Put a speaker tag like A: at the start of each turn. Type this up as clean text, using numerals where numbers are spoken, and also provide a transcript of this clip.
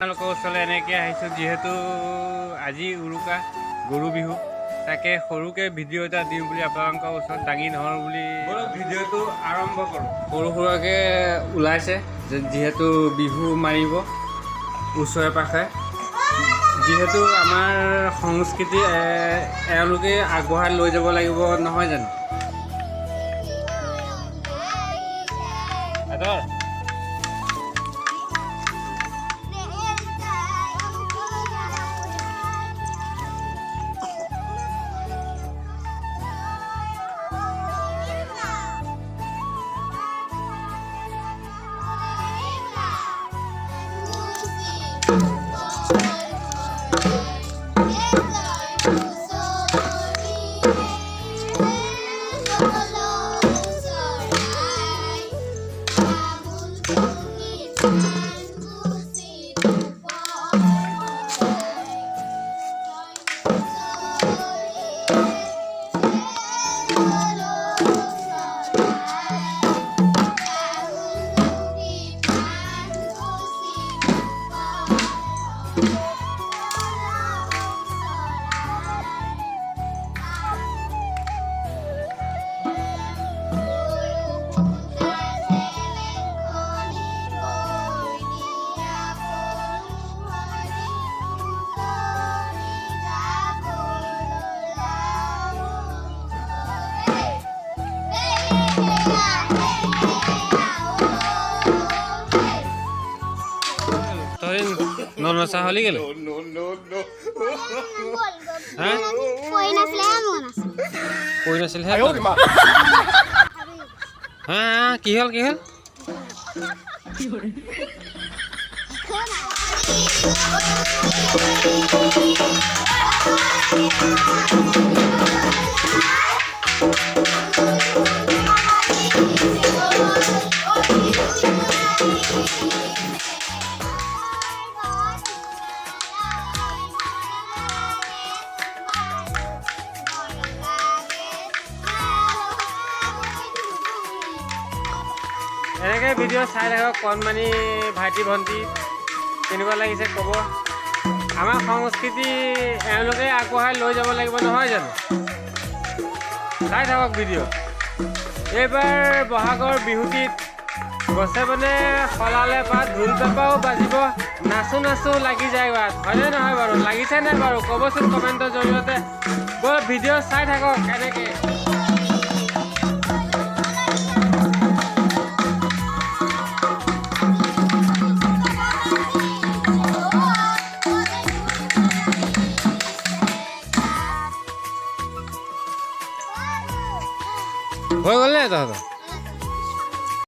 A: আপোনালোকৰ ওচৰলৈ এনেকৈ আহিছোঁ যিহেতু আজি উৰুকা গৰু বিহু তাকে সৰুকৈ ভিডিঅ' এটা দিওঁ বুলি আপোনালোকৰ ওচৰত দাঙি নহওঁ বুলি ভিডিঅ'টো আৰম্ভ কৰোঁ। সৰু সুৰাকৈ ওলাইছে যিহেতু বিহু মাৰিব ওচৰে পাশে, যিহেতু আমাৰ সংস্কৃতি এওঁলোকে আগবঢ়াই লৈ যাব লাগিব নহয় জানো। আদৰ নচা হলি গেলে কৈ নাছিল হে কি হ'ল কি হ'ল এনেকৈ ভিডিঅ' চাই থাকক কণমানি ভাইটি ভণ্টি কেনেকুৱা লাগিছে ক'ব। আমাৰ সংস্কৃতি এওঁলোকে আগবঢ়াই লৈ যাব লাগিব নহয় জানো। চাই থাকক ভিডিঅ'। এইবাৰ বহাগৰ বিহুটিত গছে বনে সলালে পাত ঢোল পেঁপাও বাজিব, নাচো নাচো লাগি যায় বাট, হয়নে নহয় বাৰু? লাগিছে নাই বাৰু ক'বচোন কমেণ্টৰ জৰিয়তে। বৰ ভিডিঅ' চাই থাকক এনেকৈ। হৈ গ'ল নে তহঁতৰ?